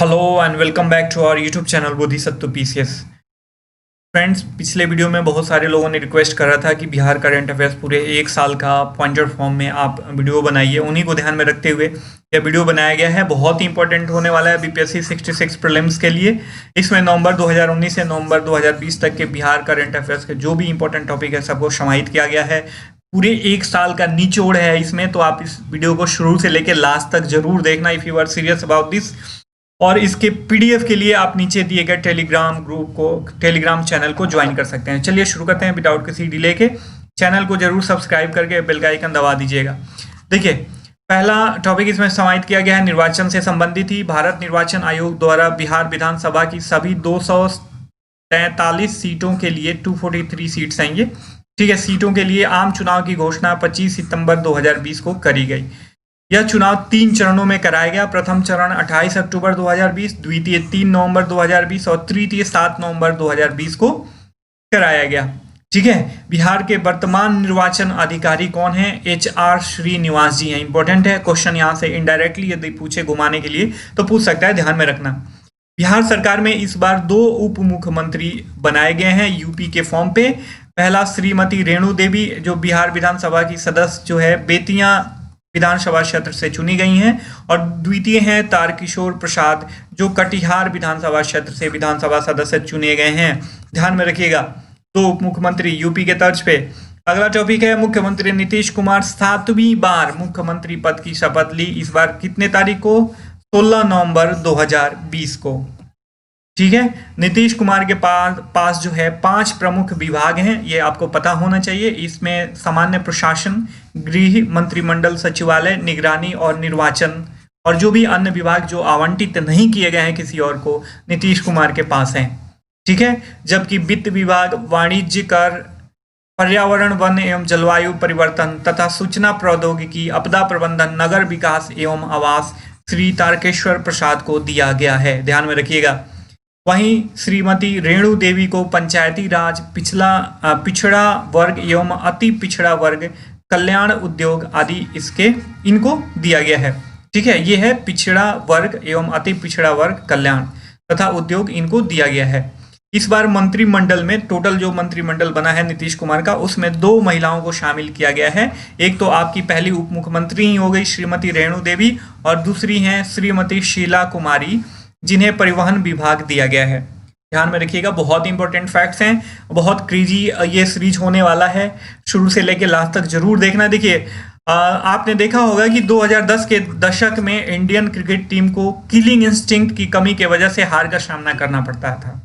Hello and welcome back to our YouTube channel Bodhisattva PCS. Friends, पिछले video में बहुत सारे लोगों ने रिक्वेस्ट करा था कि बिहार करंट अफेयर्स पूरे एक साल का पॉइंटर फॉर्म में आप वीडियो बनाइए। उन्हीं को ध्यान में रखते हुए यह वीडियो बनाया गया है। बहुत ही इंपॉर्टेंट होने वाला है बीपीएससी 66 प्रीलिम्स के लिए। इसमें नवंबर 2019 से नवंबर 2020 तक के बिहार करंट अफेयर्स के जो भी इंपॉर्टेंट टॉपिक है सबको समाहित किया गया है। पूरे एक साल का निचोड़ है इसमें, तो आप इस वीडियो को शुरू से लेकर लास्ट तक जरूर देखना if you are serious about this. और इसके पीडीएफ के लिए आप नीचे दिए गए टेलीग्राम चैनल को ज्वाइन कर सकते हैं। चलिए शुरू करते हैं विदाउट किसी डिले के। चैनल को जरूर सब्सक्राइब करके बेल का आइकन दबा दीजिएगा। देखिए, पहला टॉपिक इसमें समाहित किया गया है निर्वाचन से संबंधित ही। भारत निर्वाचन आयोग द्वारा बिहार विधानसभा की सभी 243 सीटों के लिए 243 सीट्स हैं ये, ठीक है, सीटों के लिए आम चुनाव की घोषणा 25 सितंबर 2020 को करी गई। यह चुनाव 3 चरणों में कराया गया। प्रथम चरण 28 अक्टूबर 2020, द्वितीय 3 नवंबर 2020 और तृतीय 7 नवंबर 2020 को कराया गया। ठीक है, बिहार के वर्तमान निर्वाचन अधिकारी कौन है? HR श्रीनिवास जी हैं। इंपॉर्टेंट है क्वेश्चन, यहाँ से इनडायरेक्टली यदि पूछे घुमाने के लिए तो पूछ सकता है, ध्यान में रखना। बिहार सरकार में इस बार 2 उप मुख्यमंत्री बनाए गए हैं यूपी के फॉर्म पे। पहला श्रीमती रेणु देवी, जो बिहार विधानसभा की सदस्य जो है बेतिया विधानसभा क्षेत्र से चुनी गई हैं, और द्वितीय हैं तारकिशोर प्रसाद, जो कटिहार विधानसभा क्षेत्र से विधानसभा सदस्य चुने गए हैं। ध्यान में रखिएगा, 2 उप मुख्यमंत्री यूपी के तर्ज पे। अगला टॉपिक है मुख्यमंत्री नीतीश कुमार 7वीं बार मुख्यमंत्री पद की शपथ ली। इस बार कितने तारीख को? 16 नवंबर 2020 को। ठीक है, नीतीश कुमार के पास जो है 5 प्रमुख विभाग हैं, ये आपको पता होना चाहिए। इसमें सामान्य प्रशासन, गृह, मंत्रिमंडल सचिवालय, निगरानी और निर्वाचन, और जो भी अन्य विभाग जो आवंटित नहीं किए गए हैं किसी और को, नीतीश कुमार के पास हैं। ठीक है, जबकि वित्त विभाग, वाणिज्य कर, पर्यावरण, वन एवं जलवायु परिवर्तन तथा सूचना प्रौद्योगिकी, आपदा प्रबंधन, नगर विकास एवं आवास श्री तारकेश्वर प्रसाद को दिया गया है। ध्यान में रखिएगा। वहीं श्रीमती रेणु देवी को पंचायती राज, पिछड़ा वर्ग एवं अति पिछड़ा वर्ग, कल्याण, उद्योग आदि इनको दिया गया है। ठीक है, ये है पिछड़ा वर्ग एवं अति पिछड़ा वर्ग, कल्याण तथा उद्योग, इनको दिया गया है। इस बार मंत्रिमंडल में टोटल जो मंत्रिमंडल बना है नीतीश कुमार का, उसमें 2 महिलाओं को शामिल किया गया है। एक तो आपकी पहली उप मुख्यमंत्री ही हो गई श्रीमती रेणु देवी, और दूसरी हैं श्रीमती शीला कुमारी, जिन्हें परिवहन विभाग दिया गया है। ध्यान में रखिएगा, बहुत इंपॉर्टेंट फैक्ट्स हैं। बहुत क्रेजी ये सीरीज होने वाला है, शुरू से लेकर लास्ट तक जरूर देखना। देखिए, आपने देखा होगा कि 2010 के दशक में इंडियन क्रिकेट टीम को किलिंग इंस्टिंक्ट की कमी के वजह से हार का सामना करना पड़ता था।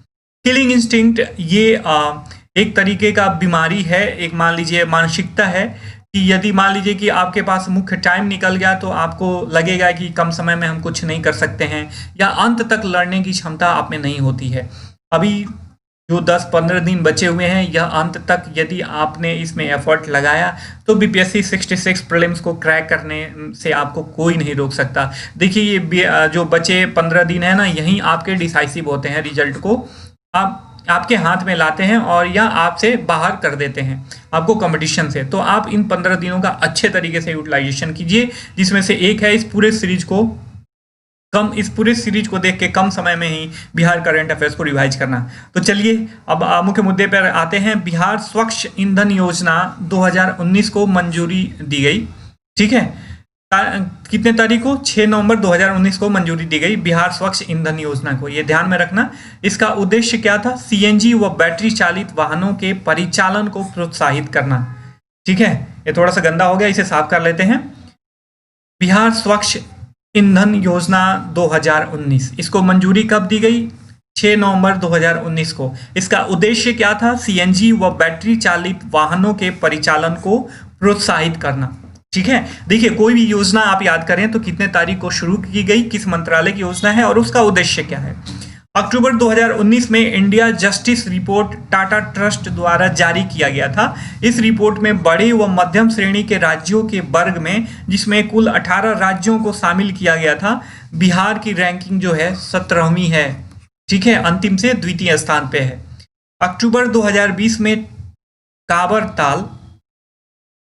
किलिंग इंस्टिंक्ट ये एक तरीके का बीमारी है, एक मान लीजिए मानसिकता है कि यदि मान लीजिए कि आपके पास मुख्य टाइम निकल गया तो आपको लगेगा कि कम समय में हम कुछ नहीं कर सकते हैं, या अंत तक लड़ने की क्षमता आप में नहीं होती है। अभी जो 10-15 दिन बचे हुए हैं, यह अंत तक यदि आपने इसमें एफर्ट लगाया तो बीपीएससी 66 प्रीलिम्स को क्रैक करने से आपको कोई नहीं रोक सकता। देखिए, ये जो बचे 15 दिन है ना, यही आपके डिसाइसिव होते हैं, रिजल्ट को आपके हाथ में लाते हैं और या आपसे बाहर कर देते हैं आपको कंपटीशन से। तो आप इन 15 दिनों का अच्छे तरीके से यूटिलाइजेशन कीजिए, जिसमें से एक है इस पूरे सीरीज को देख के कम समय में ही बिहार करंट अफेयर्स को रिवाइज करना। तो चलिए अब मुख्य मुद्दे पर आते हैं। बिहार स्वच्छ ईंधन योजना 2019 को मंजूरी दी गई। ठीक है, कितने तारीख को? 6 नवंबर 2019 को मंजूरी दी गई बिहार स्वच्छ ईंधन योजना को। ये ध्यान में रखना। इसका उद्देश्य क्या था? सीएनजी व बैटरी चालित वाहनों के परिचालन को प्रोत्साहित करना। ठीक है, ये थोड़ा सा गंदा हो गया, इसे साफ कर लेते हैं। बिहार स्वच्छ ईंधन योजना 2019, इसको मंजूरी कब दी गई? 6 नवंबर 2019 को। इसका उद्देश्य क्या था? सीएनजी व बैटरी चालित वाहनों के परिचालन को प्रोत्साहित करना। ठीक है, देखिए, कोई भी योजना आप याद करें तो कितने तारीख को शुरू की गई, किस मंत्रालय की योजना है और उसका उद्देश्य क्या है। अक्टूबर 2019 में India justice report Tata trust द्वारा जारी किया गया था। इस रिपोर्ट में बड़े व मध्यम श्रेणी के राज्यों के वर्ग में, जिसमें कुल 18 राज्यों को शामिल किया गया था, बिहार की रैंकिंग जो है 17वीं है। ठीक है, अंतिम से द्वितीय स्थान पे है। अक्टूबर 2020 में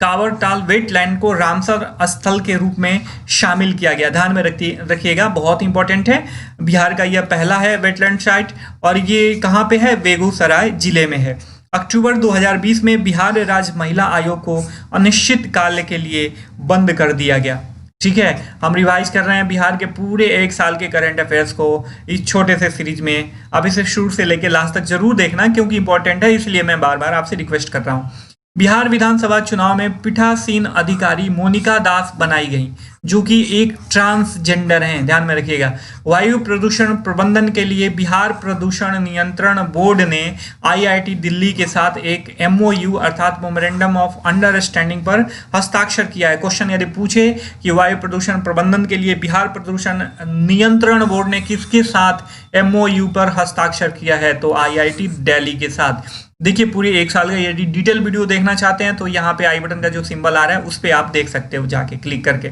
टावरटाल वेटलैंड को रामसर स्थल के रूप में शामिल किया गया। ध्यान में रखिएगा, बहुत इंपॉर्टेंट है। बिहार का यह पहला है वेटलैंड साइट और ये कहाँ पे है? बेगूसराय जिले में है। अक्टूबर 2020 में बिहार राज्य महिला आयोग को अनिश्चित काल के लिए बंद कर दिया गया। ठीक है, हम रिवाइज कर रहे हैं बिहार के पूरे एक साल के करंट अफेयर्स को इस छोटे से सीरीज में। अब इसे शुरू से लेकर लास्ट तक जरूर देखना क्योंकि इंपॉर्टेंट है, इसलिए मैं बार बार आपसे रिक्वेस्ट कर रहा हूँ। बिहार विधानसभा चुनाव में पीठासीन अधिकारी मोनिका दास बनाई गई, जो कि एक ट्रांसजेंडर हैं। ध्यान में रखिएगा। वायु प्रदूषण प्रबंधन के लिए बिहार प्रदूषण नियंत्रण बोर्ड ने आईआईटी दिल्ली के साथ एक एमओयू अर्थात मेमोरेंडम ऑफ अंडरस्टैंडिंग पर हस्ताक्षर किया है। क्वेश्चन यदि पूछे कि वायु प्रदूषण प्रबंधन के लिए बिहार प्रदूषण नियंत्रण बोर्ड ने किसके साथ एमओयू पर हस्ताक्षर किया है, तो आईआईटी दिल्ली के साथ। देखिए पूरी एक साल का यदि डिटेल वीडियो देखना चाहते हैं तो यहाँ पे आई बटन का जो सिंबल आ रहा है उस पर आप देख सकते हो जाके क्लिक करके।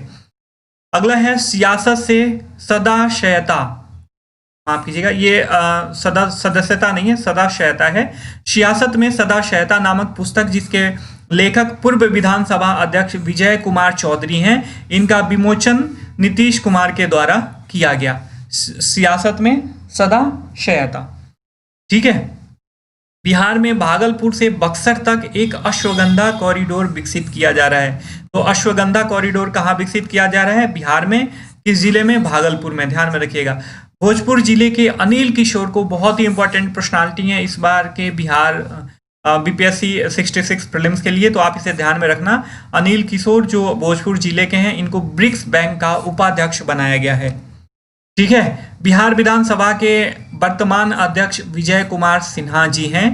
अगला है सियासत से सदाशयता, माफ कीजिएगा, ये सदस्यता नहीं है, सदाशयता है। सियासत में सदाशयता नामक पुस्तक जिसके लेखक पूर्व विधानसभा अध्यक्ष विजय कुमार चौधरी हैं, इनका विमोचन नीतीश कुमार के द्वारा किया गया। सियासत में सदाशयता। ठीक है। बिहार में भागलपुर से बक्सर तक एक अश्वगंधा कॉरिडोर विकसित किया जा रहा है। तो अश्वगंधा कॉरिडोर कहाँ विकसित किया जा रहा है? बिहार में। किस जिले में? भागलपुर में। ध्यान में रखिएगा। भोजपुर जिले के अनिल किशोर को, बहुत ही इंपॉर्टेंट पर्सनालिटी है इस बार के बिहार बीपीएससी 66 प्रीलिम्स के लिए, तो आप इसे ध्यान में रखना। अनिल किशोर जो भोजपुर जिले के हैं, इनको ब्रिक्स बैंक का उपाध्यक्ष बनाया गया है। ठीक है। बिहार विधानसभा के वर्तमान अध्यक्ष विजय कुमार सिन्हा जी हैं।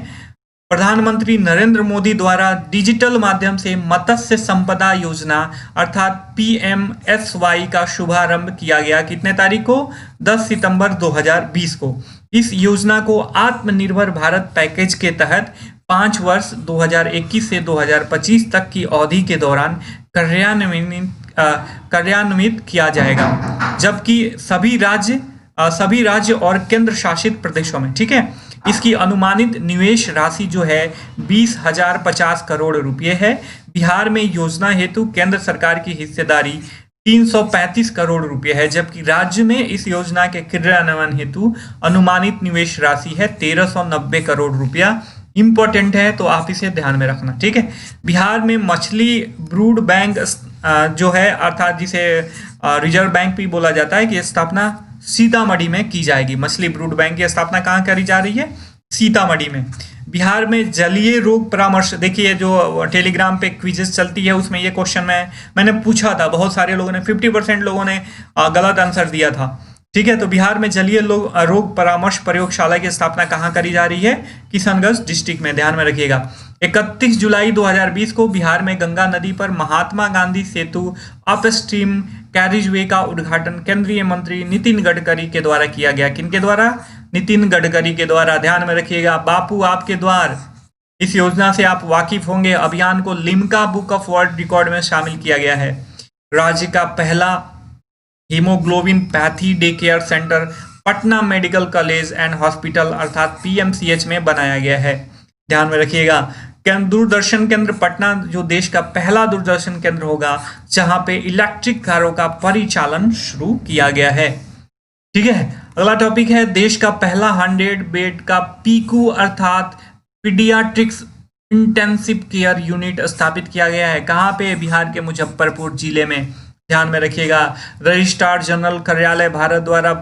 प्रधानमंत्री नरेंद्र मोदी द्वारा डिजिटल माध्यम से मत्स्य संपदा योजना अर्थात पीएमएसवाई का शुभारंभ किया गया। कितने तारीख को? 10 सितंबर 2020 को। इस योजना को आत्मनिर्भर भारत पैकेज के तहत 5 वर्ष 2021 से 2025 तक की अवधि के दौरान कार्यान्वित किया जाएगा, जबकि सभी राज्य और केंद्र शासित प्रदेशों में। ठीक है। इसकी अनुमानित निवेश राशि जो है 20,050 करोड़ रुपए है। बिहार में योजना हेतु केंद्र सरकार की हिस्सेदारी 335 करोड़ रुपए है, जबकि राज्य में इस योजना के क्रियान्वयन हेतु अनुमानित निवेश राशि है 1390 करोड़ रुपया। इंपॉर्टेंट है तो आप इसे ध्यान में रखना। ठीक है। बिहार में मछली ब्रूड बैंक जो है अर्थात जिसे रिजर्व बैंक भी बोला जाता है, कि स्थापना सीतामढ़ी में की जाएगी। मछली ब्रूड बैंक की स्थापना कहाँ करी जा रही है? सीतामढ़ी में। बिहार में जलीय रोग परामर्श, देखिए जो टेलीग्राम पे क्विजेस चलती है उसमें ये क्वेश्चन मैंने पूछा था, बहुत सारे लोगों ने 50% लोगों ने गलत आंसर दिया था। ठीक है। तो बिहार में जलीय रोग परामर्श प्रयोगशाला की स्थापना कहाँ करी जा रही है? किशनगंज डिस्ट्रिक्ट में। ध्यान में रखिएगा। 31 जुलाई 2020 को बिहार में गंगा नदी पर महात्मा गांधी सेतु अपस्ट्रीम कैरिजवे का उद्घाटन केंद्रीय मंत्री नितिन गडकरी के द्वारा किया गया। किनके द्वारा? नितिन गडकरी के द्वारा। ध्यान में रखिएगा। बापू आपके द्वार, इस योजना से आप वाकिफ होंगे। अभियान को Limca book of world record में शामिल किया गया है। राज्य का पहला haemoglobin pathy day care centre Patna medical college and hospital अर्थात पीएमसीएच में बनाया गया है। ध्यान में रखिएगा। दूरदर्शन केंद्र पटना जो देश का पहला दूरदर्शन केंद्र होगा जहां पे इलेक्ट्रिक कारों का परिचालन शुरू किया गया है। ठीक है। अगला टॉपिक है देश का पहला 100 बेड का पीकू अर्थात पीडियाट्रिक्स इंटेंसिव केयर यूनिट स्थापित किया गया है। कहाँ पे? बिहार के मुजफ्फरपुर जिले में। ध्यान में रखिएगा। रजिस्ट्रार जनरल कार्यालय भारत द्वारा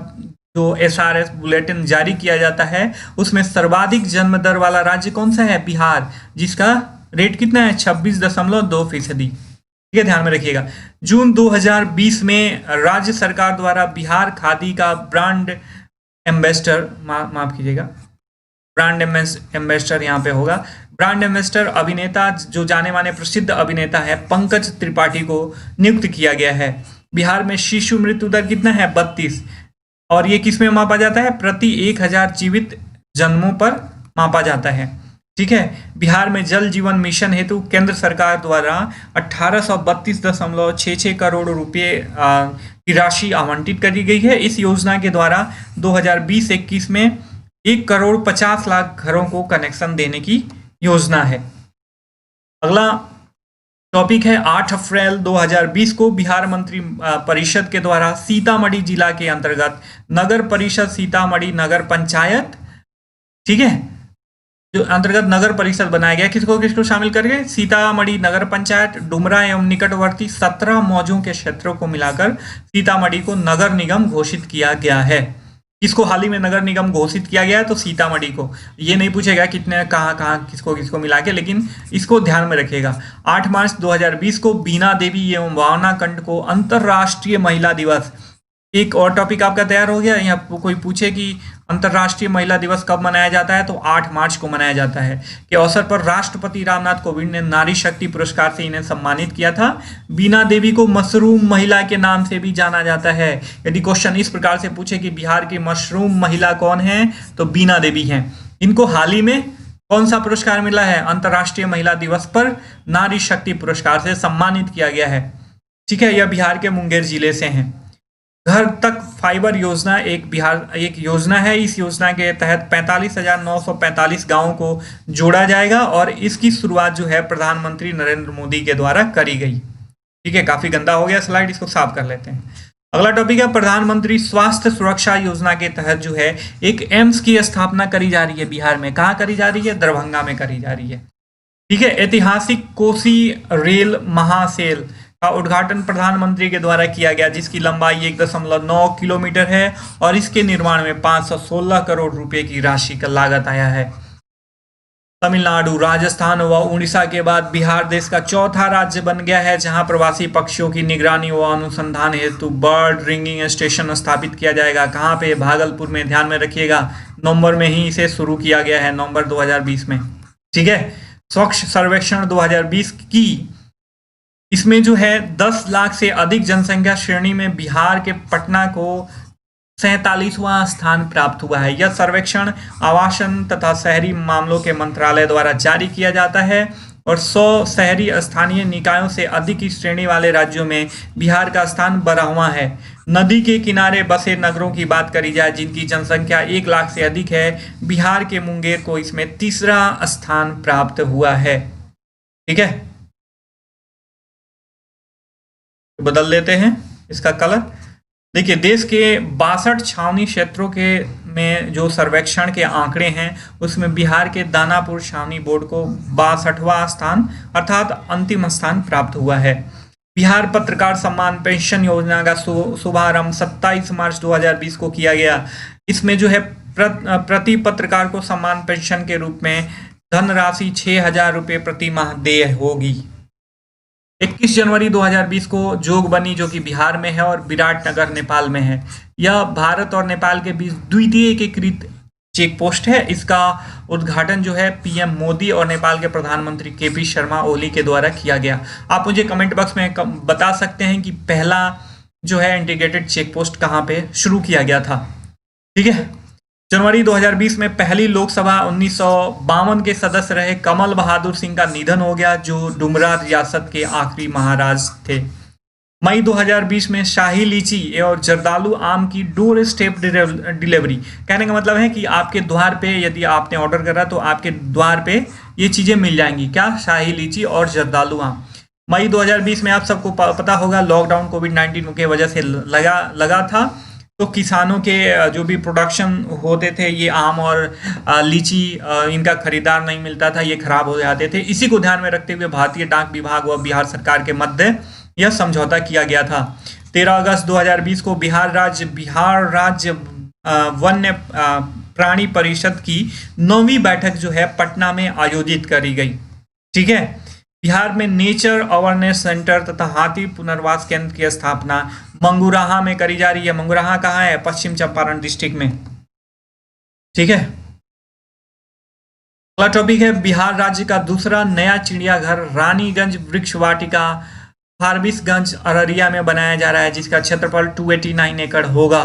जो एसआरएस बुलेटिन जारी किया जाता है उसमें सर्वाधिक जन्म दर वाला राज्य कौन सा है? बिहार, जिसका रेट कितना है? 26.2%। ठीक है। ध्यान में रखिएगा। जून 2020 में राज्य सरकार द्वारा बिहार खादी का ब्रांड एम्बेसडर, माफ कीजिएगा, ब्रांड एम्बेसडर यहाँ पे होगा। ब्रांड एम्बेसडर अभिनेता जो जाने माने प्रसिद्ध अभिनेता है पंकज त्रिपाठी को नियुक्त किया गया है। बिहार में शिशु मृत्यु दर कितना है? 32। और ये किस में मापा जाता है? प्रति 1000 जीवित जन्मों पर मापा जाता है। ठीक है। बिहार में जल जीवन मिशन हेतु केंद्र सरकार द्वारा 1832.66 करोड़ रुपए की राशि आवंटित करी गई है। इस योजना के द्वारा 2020-21 में 1,50,00,000 घरों को कनेक्शन देने की योजना है। अगला टॉपिक है 8 अप्रैल 2020 को बिहार मंत्री परिषद के द्वारा सीतामढ़ी जिला के अंतर्गत नगर परिषद सीतामढ़ी नगर पंचायत, ठीक है, जो अंतर्गत नगर परिषद बनाया गया, किसको किसको शामिल करके, सीतामढ़ी नगर पंचायत, डुमरा एवं निकटवर्ती 17 मौजों के क्षेत्रों को मिलाकर सीतामढ़ी को नगर निगम घोषित किया गया है। किसको हाल ही में नगर निगम घोषित किया गया है? तो सीतामढ़ी को। ये नहीं पूछेगा कितने कहाँ कहाँ किसको किसको मिला के, लेकिन इसको ध्यान में रखिएगा। 8 मार्च 2020 को बीना देवी एवं भावना कंठ को अंतर्राष्ट्रीय महिला दिवस। एक और टॉपिक आपका तैयार हो गया। यहाँ कोई पूछे कि अंतर्राष्ट्रीय महिला दिवस कब मनाया जाता है, तो 8 मार्च को मनाया जाता है। के अवसर पर राष्ट्रपति रामनाथ कोविंद ने नारी शक्ति पुरस्कार से इन्हें सम्मानित किया था। बीना देवी को मशरूम महिला के नाम से भी जाना जाता है। यदि क्वेश्चन इस प्रकार से पूछे कि बिहार की मशरूम महिला कौन है, तो बीना देवी हैं। इनको हाल ही में कौन सा पुरस्कार मिला है? अंतर्राष्ट्रीय महिला दिवस पर नारी शक्ति पुरस्कार से सम्मानित किया गया है। ठीक है, यह बिहार के मुंगेर जिले से हैं। घर तक फाइबर योजना एक योजना है। इस योजना के तहत 45,945 गांवों को जोड़ा जाएगा और इसकी शुरुआत जो है प्रधानमंत्री नरेंद्र मोदी के द्वारा करी गई। ठीक है, काफी गंदा हो गया स्लाइड, इसको साफ कर लेते हैं। अगला टॉपिक है प्रधानमंत्री स्वास्थ्य सुरक्षा योजना के तहत जो है एक एम्स की स्थापना करी जा रही है बिहार में। कहाँ करी जा रही है? दरभंगा में करी जा रही है। ठीक है, ऐतिहासिक कोसी रेल महासेल का उद्घाटन प्रधानमंत्री के द्वारा किया गया, जिसकी लंबाई 1.9 किलोमीटर है और इसके निर्माण में 516 करोड़ रुपए की राशि का लागत आया है। तमिलनाडु, राजस्थान व उड़ीसा के बाद बिहार देश का चौथा राज्य बन गया है जहां प्रवासी पक्षियों की निगरानी व अनुसंधान हेतु बर्ड रिंगिंग स्टेशन स्थापित किया जाएगा। कहां पे? भागलपुर में। ध्यान में रखिएगा, नवंबर में ही इसे शुरू किया गया है, नवंबर 2020 में। ठीक है, स्वच्छ सर्वेक्षण 2020 की इसमें जो है 10 लाख से अधिक जनसंख्या श्रेणी में बिहार के पटना को 47वां स्थान प्राप्त हुआ है। यह सर्वेक्षण आवासन तथा शहरी मामलों के मंत्रालय द्वारा जारी किया जाता है और 100 शहरी स्थानीय निकायों से अधिक की श्रेणी वाले राज्यों में बिहार का स्थान 12वां है। नदी के किनारे बसे नगरों की बात करी जाए जिनकी जनसंख्या 1 लाख से अधिक है, बिहार के मुंगेर को इसमें 3रा स्थान प्राप्त हुआ है। ठीक है, बदल देते हैं इसका कलर। देखिए, देश के 62 छावनी क्षेत्रों के में जो सर्वेक्षण के आंकड़े हैं उसमें बिहार के दानापुर छावनी बोर्ड को 62वां स्थान अर्थात अंतिम स्थान प्राप्त हुआ है। बिहार पत्रकार सम्मान पेंशन योजना का शुभारंभ 27 मार्च 2020 को किया गया। इसमें जो है प्रति पत्रकार को सम्मान पेंशन के रूप में धनराशि 6,000 रुपये प्रति माह देय होगी। 21 जनवरी 2020 को जोगबनी जो कि बिहार में है और विराटनगर नेपाल में है, यह भारत और नेपाल के बीच द्वितीय एकीकृत चेक पोस्ट है। इसका उद्घाटन जो है पीएम मोदी और नेपाल के प्रधानमंत्री केपी शर्मा ओली के द्वारा किया गया। आप मुझे कमेंट बॉक्स में बता सकते हैं कि पहला जो है इंटीग्रेटेड चेक पोस्ट कहाँ पे शुरू किया गया था। ठीक है, जनवरी 2020 में पहली लोकसभा 1952 के सदस्य रहे कमल बहादुर सिंह का निधन हो गया, जो डुमरा रियासत के आखिरी महाराज थे। मई 2020 में शाही लीची और जर्दालू आम की डोर स्टेप डिलीवरी। कहने का मतलब है कि आपके द्वार पे यदि आपने ऑर्डर करा तो आपके द्वार पे ये चीज़ें मिल जाएंगी। क्या? शाही लीची और जर्दालू आम। मई 2020 में आप सबको पता होगा लॉकडाउन कोविड-19 की वजह से लगा था, तो किसानों के जो भी प्रोडक्शन होते थे ये आम और लीची, इनका खरीदार नहीं मिलता था, ये खराब हो जाते थे। इसी को ध्यान में रखते हुए भारतीय डाक विभाग व बिहार सरकार के मध्य यह समझौता किया गया था। 13 अगस्त 2020 को बिहार राज्य वन्य प्राणी परिषद की 9वीं बैठक जो है पटना में आयोजित करी गई। ठीक है, बिहार में नेचर अवेयरनेस सेंटर तथा हाथी पुनर्वास केंद्र की स्थापना मंगुराहा में करी जा रही है। मंगुराहा कहाँ है? पश्चिम चंपारण डिस्ट्रिक्ट में। ठीक है, अगला टॉपिक है बिहार राज्य का दूसरा नया चिड़ियाघर रानीगंज वृक्ष वाटिका फारबिसगंज अररिया में बनाया जा रहा है, जिसका क्षेत्रफल 289 एकड़ होगा।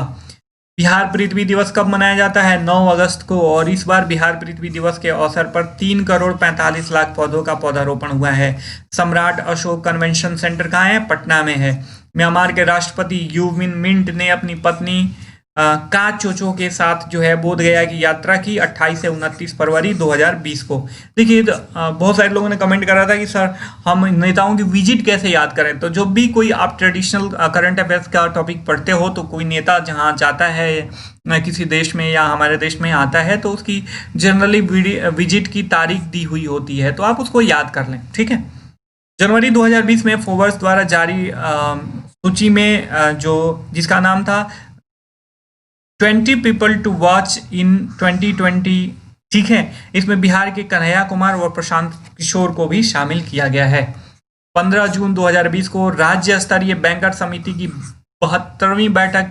बिहार पृथ्वी दिवस कब मनाया जाता है? 9 अगस्त को, और इस बार बिहार पृथ्वी दिवस के अवसर पर 3 करोड़ 45 लाख पौधों का पौधारोपण हुआ है। सम्राट अशोक कन्वेंशन सेंटर कहाँ है? पटना में है। म्यांमार के राष्ट्रपति यू विन मिंट ने अपनी पत्नी का चोचो के साथ जो है बोध गया की यात्रा की 28 से 29 फरवरी 2020 को। देखिए बहुत सारे लोगों ने कमेंट करा था कि सर हम नेताओं की विजिट कैसे याद करें। तो जब भी कोई आप ट्रेडिशनल करंट अफेयर्स का टॉपिक पढ़ते हो तो कोई नेता जहाँ जाता है किसी देश में या हमारे देश में आता है तो उसकी जनरली विजिट की तारीख दी हुई होती है, तो आप उसको याद कर लें। ठीक है, जनवरी 2020 में फोर्ब्स द्वारा जारी सूची में जो जिसका नाम था 20 पीपल टू वॉच इन 2020, ठीक है, इसमें बिहार के कन्हैया कुमार और प्रशांत किशोर को भी शामिल किया गया है। 15 जून 2020 को राज्य स्तरीय बैंकर समिति की 72वीं बैठक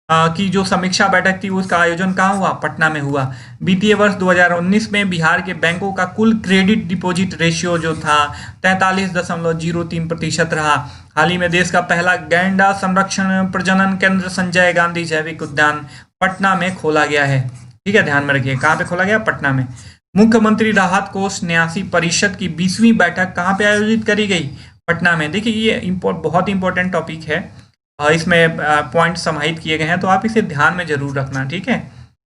की जो समीक्षा बैठक थी उसका आयोजन कहाँ हुआ? पटना में हुआ। वित्तीय वर्ष 2019 में बिहार के बैंकों का कुल क्रेडिट डिपॉजिट रेशियो जो था 43.03% रहा। हाल ही में देश का पहला गैंडा संरक्षण प्रजनन केंद्र संजय गांधी जैविक उद्यान पटना में खोला गया है। ठीक है, ध्यान में रखिए कहाँ पे खोला गया? पटना में। मुख्यमंत्री राहत कोष न्यासी परिषद की 20वीं बैठक कहाँ पे आयोजित करी गई? पटना में। देखिए ये बहुत इंपॉर्टेंट टॉपिक है, इसमें पॉइंट समाहित किए गए हैं, तो आप इसे ध्यान में जरूर रखना। ठीक है,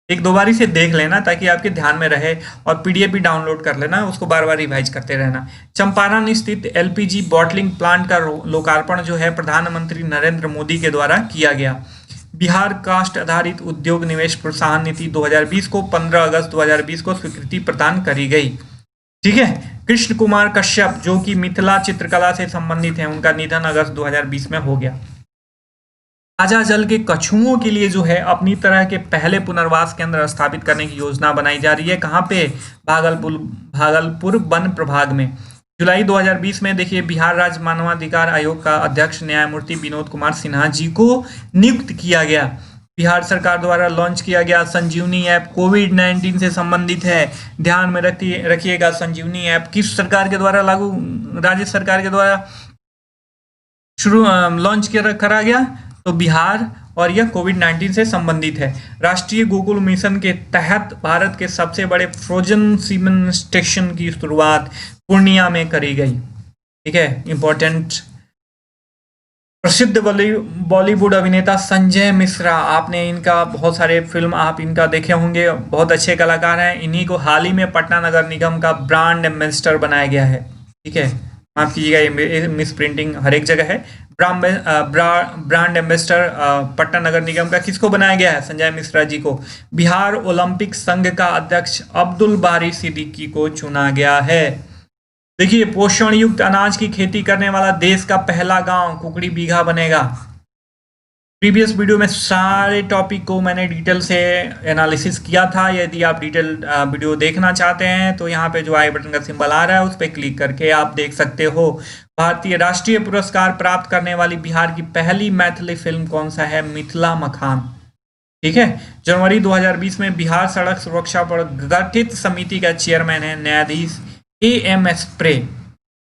एक दो बार इसे देख लेना ताकि आपके ध्यान में रहे, और पीडीएफ भी डाउनलोड कर लेना, उसको बार बार रिवाइज करते रहना। चंपारण स्थित एलपीजी बॉटलिंग प्लांट का लोकार्पण जो है प्रधानमंत्री नरेंद्र मोदी के द्वारा किया गया। बिहार कास्ट आधारित उद्योग निवेश प्रोत्साहन नीति 2020 को 15 अगस्त 2020 को स्वीकृति प्रदान करी गई। ठीक है, कृष्ण कुमार कश्यप जो कि मिथिला चित्रकला से संबंधित हैं, उनका निधन अगस्त 2020 में हो गया। ताजा जल के कछुओं के लिए जो है अपनी तरह के पहले पुनर्वास केंद्र स्थापित करने की योजना बनाई जा रही है। कहाँ पे? भागलपुर वन प्रभाग में। जुलाई 2020 में देखिए बिहार राज्य मानवाधिकार आयोग का अध्यक्ष न्यायमूर्ति विनोद कुमार सिन्हा जी को नियुक्त किया गया। बिहार सरकार द्वारा लॉन्च किया गया संजीवनी ऐप कोविड-19 से संबंधित है। ध्यान में रखिएगा, संजीवनी ऐप किस सरकार के द्वारा लागू? राज्य सरकार के द्वारा लॉन्च करा गया, तो बिहार, और यह कोविड-19 से संबंधित है। राष्ट्रीय गोकुल मिशन के तहत भारत के सबसे बड़े फ्रोजन सीमेन स्टेशन की शुरुआत पूर्णिया में करी गई। ठीक है, इंपॉर्टेंट। प्रसिद्ध बॉलीवुड अभिनेता संजय मिश्रा, आपने इनका बहुत सारे फिल्म आप इनका देखे होंगे, बहुत अच्छे कलाकार हैं। इन्हीं को हाल ही में पटना नगर निगम का ब्रांड एम्बेसडर बनाया गया है। ठीक है, माफ कीजिएगा ये मिस प्रिंटिंग हर एक जगह है। ब्रांड एम्बेसडर पटना नगर निगम का किसको बनाया गया है? संजय मिश्रा जी को। बिहार ओलंपिक संघ का अध्यक्ष अब्दुल बारी सिद्दीकी को चुना गया है। देखिए पोषण युक्त अनाज की खेती करने वाला देश का पहला गांव कुकड़ी बीघा बनेगा। प्रीवियस वीडियो में सारे टॉपिक को मैंने डिटेल से एनालिसिस किया था। यदि आप डिटेल वीडियो देखना चाहते हैं तो यहाँ पे जो आई बटन का सिंबल आ रहा है उस पर क्लिक करके आप देख सकते हो। भारतीय राष्ट्रीय पुरस्कार प्राप्त करने वाली बिहार की पहली मैथिली फिल्म कौन सा है? मिथिला मखान। ठीक है, जनवरी 2020 में बिहार सड़क सुरक्षा पर गठित समिति का चेयरमैन है न्यायाधीश AM स्प्रे।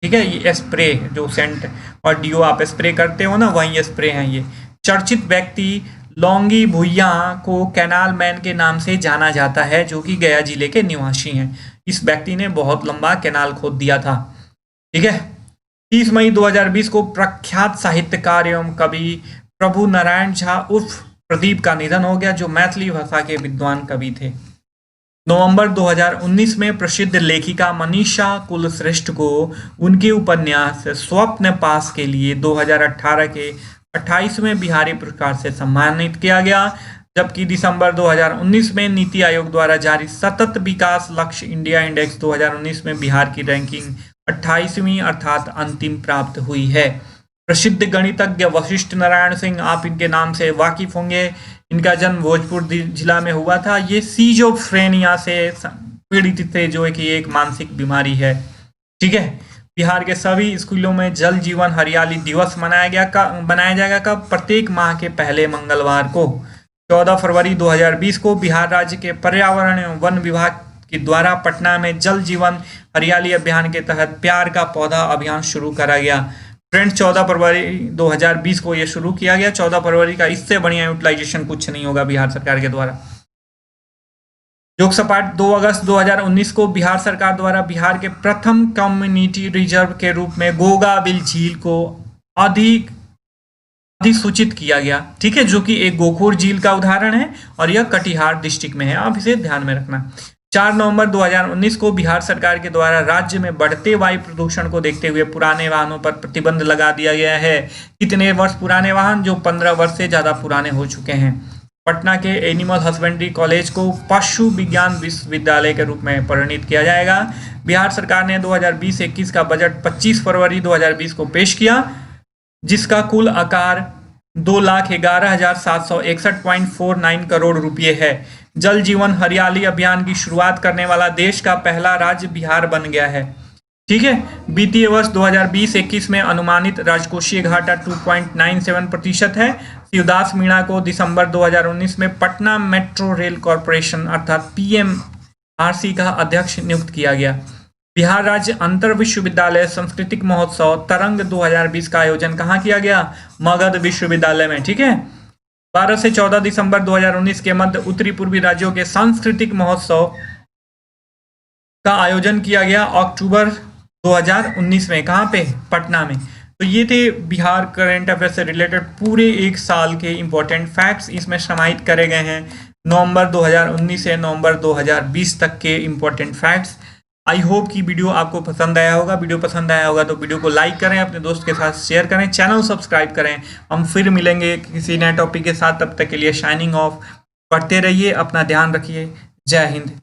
ठीक है, ये स्प्रे जो सेंट और डीओ आप स्प्रे करते हो ना, वही स्प्रे हैं ये। चर्चित व्यक्ति लौंगी भुइया को कैनाल मैन के नाम से जाना जाता है, जो कि गया जिले के निवासी हैं। इस व्यक्ति ने बहुत लंबा कैनाल खोद दिया था। ठीक है, 30 मई 2020 को प्रख्यात साहित्यकार एवं कवि प्रभु नारायण झा उर्फ प्रदीप का निधन हो गया, जो मैथिली भाषा के विद्वान कवि थे। नवंबर 2019 में प्रसिद्ध लेखिका मनीषा कुलश्रेष्ठ को उनके उपन्यास स्वप्न पास के लिए 2018 के 28वें बिहारी पुरस्कार से सम्मानित किया गया, जबकि दिसंबर 2019 में नीति आयोग द्वारा जारी सतत विकास लक्ष्य इंडिया इंडेक्स 2019 में बिहार की रैंकिंग 28वीं अर्थात अंतिम प्राप्त हुई है। प्रसिद्ध गणितज्ञ वशिष्ठ नारायण सिंह, आप इनके नाम से वाकिफ होंगे। इनका जन्म भोजपुर जिला में हुआ था। ये सीजोफ्रेनिया से पीड़ित थे, जो कि एक मानसिक बीमारी है। ठीक है, बिहार के सभी स्कूलों में जल जीवन हरियाली दिवस बनाया जाएगा कब? प्रत्येक माह के पहले मंगलवार को। 14 फरवरी 2020 को बिहार राज्य के पर्यावरण एवं वन विभाग के द्वारा पटना में जल जीवन हरियाली अभियान के तहत प्यार का पौधा अभियान शुरू करा गया। फ्रेंड्स 14 फरवरी 2020 को यह शुरू किया गया। 14 फरवरी का इससे बढ़िया यूटिलाइजेशन कुछ नहीं होगा बिहार सरकार के द्वारा। योग सपाट 2 अगस्त 2019 को बिहार सरकार द्वारा बिहार के प्रथम कम्युनिटी रिजर्व के रूप में गोगाबिल झील को अधिसूचित किया गया, ठीक है, जो कि एक गोखोर झील का उदाहरण है और यह कटिहार डिस्ट्रिक्ट में है। आप इसे ध्यान में रखना। 4 नवंबर 2019 को बिहार सरकार के द्वारा राज्य में बढ़ते वायु प्रदूषण को देखते हुए पुराने वाहनों पर प्रतिबंध लगा दिया गया है। कितने वर्ष पुराने वाहन? जो 15 वर्ष से ज्यादा पुराने हो चुके हैं। पटना के एनिमल हस्बेंड्री कॉलेज को पशु विज्ञान विश्वविद्यालय के रूप में परिणित किया जाएगा। बिहार सरकार ने 2020-21 का बजट 25 फरवरी 2020 को पेश किया, जिसका कुल आकार 2,11,761.49 करोड़ रुपये है। जल जीवन हरियाली अभियान की शुरुआत करने वाला देश का पहला राज्य बिहार बन गया है, ठीक है। वित्तीय वर्ष 2020-21 में अनुमानित राजकोषीय घाटा 2.97% है। शिवदास मीणा को दिसंबर 2019 में पटना मेट्रो रेल कॉरपोरेशन अर्थात PMRC का अध्यक्ष नियुक्त किया गया। बिहार राज्य अंतर विश्वविद्यालय सांस्कृतिक महोत्सव तरंग 2020 का आयोजन कहाँ किया गया? मगध विश्वविद्यालय में, ठीक है। 12 से 14 दिसंबर 2019 के मध्य उत्तरी पूर्वी राज्यों के सांस्कृतिक महोत्सव का आयोजन किया गया अक्टूबर 2019 में। कहाँ पे? पटना में। तो ये थे बिहार करंट अफेयर से रिलेटेड पूरे एक साल के इंपॉर्टेंट फैक्ट्स इसमें समाहित करे गए हैं। नवंबर 2019 से नवंबर 2020 तक के इंपॉर्टेंट फैक्ट्स। आई होप कि वीडियो आपको पसंद आया होगा। वीडियो पसंद आया होगा तो वीडियो को लाइक करें, अपने दोस्त के साथ शेयर करें, चैनल सब्सक्राइब करें। हम फिर मिलेंगे किसी नए टॉपिक के साथ, तब तक के लिए शाइनिंग ऑफ। पढ़ते रहिए, अपना ध्यान रखिए। जय हिंद।